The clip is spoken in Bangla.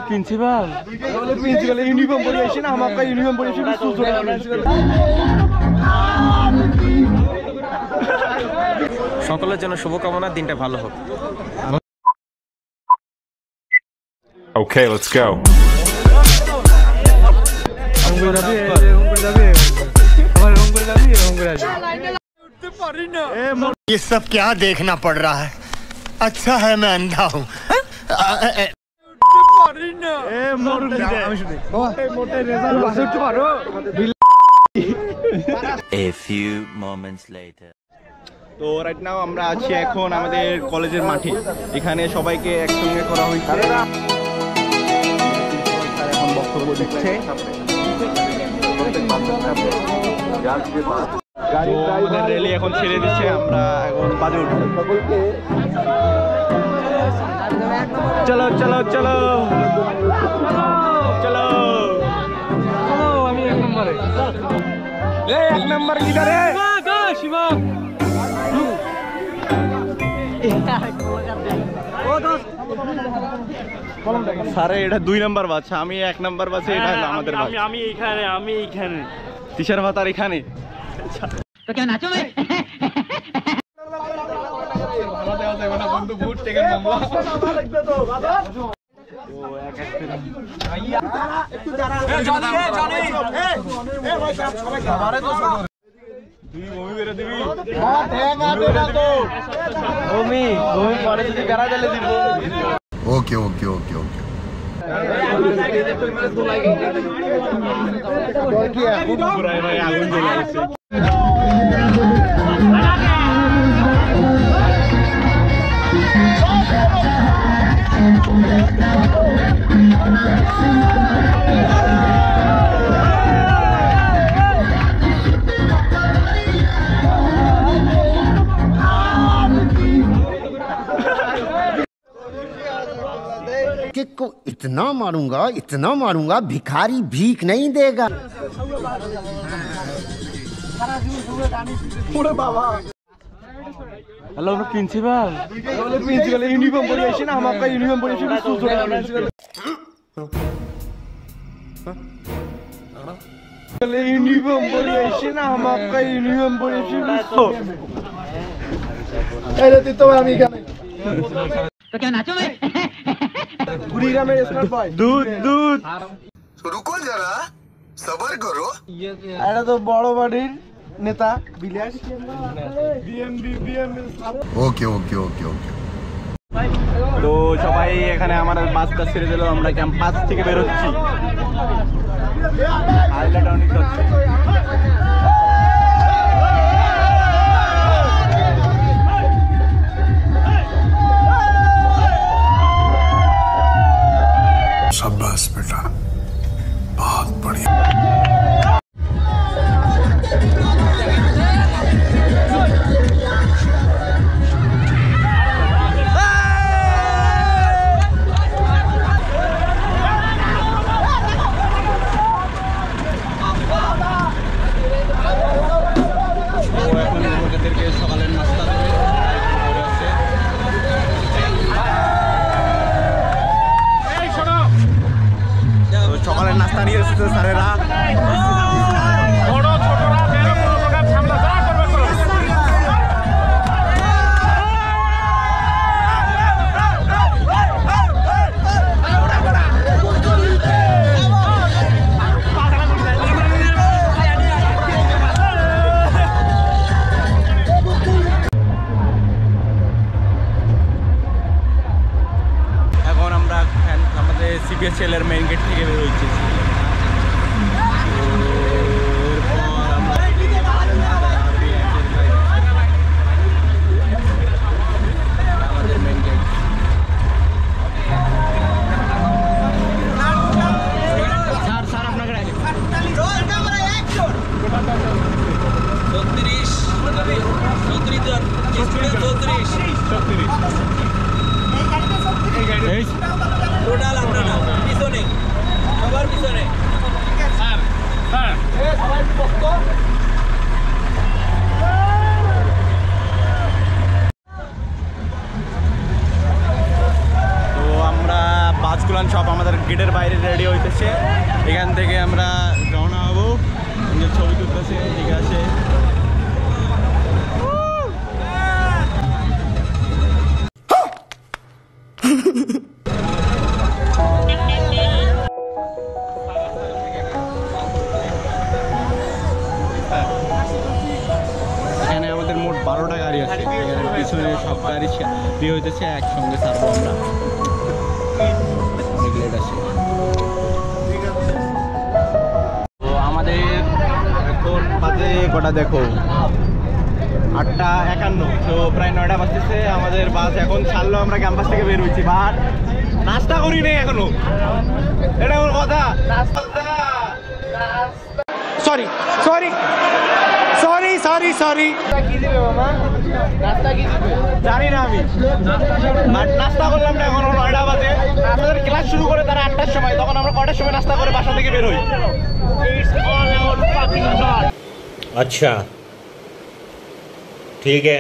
প্রিন্সিপাল প্রিন্সিপাল ইউনিফর্ম পরে আসে না আমাকে ইউনিফর্ম পরে এসে সকলের জন্য শুভকামনা, দিনটা ভালো হোক। Okay, let's go. ये सब क्या देखना पड़ रहा है? अच्छा है मैं अंधा हूँ। A few moments later. তো রাইট নাও আমরা আছি এখন আমাদের কলেজের মাঠে। এখানে সবাইকে একসঙ্গে করা হয়েছে। এখন বক্তব্য দিচ্ছে। আমাদের র্যালি এখন ছেড়ে দিচ্ছে, আমরা এখন বাজে উঠবো। চলো চলো চলো চলো। আমি এক নম্বরে। এক নম্বর কিধারে? স্যারে এটা 2 নাম্বার বাস, আমি 1 নাম্বার বাসে। এটা হলো আমাদের বাস। আমি এইখানে তিশার ভাতার এখানে। তো কেন নাচো মে? ভালো দেওয়া যাবে না বন্ধু, বুট টেকের মামলা। ও এক ভাইয়া একটু জানা জানি ভাই সবাই খাবারে তো তুই ভূমি বেরে দিবি। ঠেঙ্গা দে না তো ভূমি পরে যদি বেরা দিলে দিব। ओके ओके ओके ओके ভাই আগুন জ্বলে গেছে। को इतना मारूंगा भिखारी भीख नहीं देगा। হ্যালো প্রিন্সিপাল ইউনিফর্ম পরে আসে না আমাকে ইউনিফর্ম পরে এসে ইউনিফর্ম পরে আসে না আমাকে ইউনিফর্ম পরে এসে আমি এখানে তো কেন নাচো ভাই? কুড়িগ্রামের স্মার্ট বয় দুধ দুধ। रुको जरा सबर करो। এটা তো বড় বাড়ির নেতা বিলাস। ओके ओके ओके ओके তো সবাই এখানে আমার বাসটা ছেড়ে দিল, আমরা ক্যাম্পাস থেকে বের হচ্ছি। হাইলাইট অনেক হচ্ছে। शाबाश बेटा, बहुत बढ़िया। সকালের নাস্তা সকালের নাস্তা নিয়ে এসেছে স্যারেরা। এখন আমরা আমাদের সিবিএসএল এর মেইন গেট থেকে বের হয়েছি। আমাদের মেইন গেট স্যার আপনাকে 36 টোটাল আমরা না পিছনে সবার পিছনে গেটের বাইরে রেডি হইতেছে। এখান থেকে আমরা রওনা হবো, ছবি তুলতেছে, ঠিক আছে। এখানে আমাদের মোট 12টা গাড়ি আছে, পিছনে সব গাড়ি বিয়ে হইতেছে, একসঙ্গে ছাড়বো আমরা। অনেক লেট আছে। তো আমাদের এখন বাজে কটা দেখো, 8:51। তো প্রায় 9টা বাজতেছে। আমাদের বাস এখন ছাড়লো, আমরা ক্যাম্পাস থেকে বের হয়েছি। বাট নাস্তা করি নেই এখনো, এটা ওর কথা। Sorry sorry sorry sorry sorry কি দিবে মামা? নাস্তা কি দিবে জানি না আমি, বাট নাস্তা করলাম না, এখন 9টা বাজে। আমাদের ক্লাস শুরু করে তারা 8টার সময়, তখন আমরা কটার সময় নাস্তা করে বাসা থেকে বের হই? अच्छा ठीक है।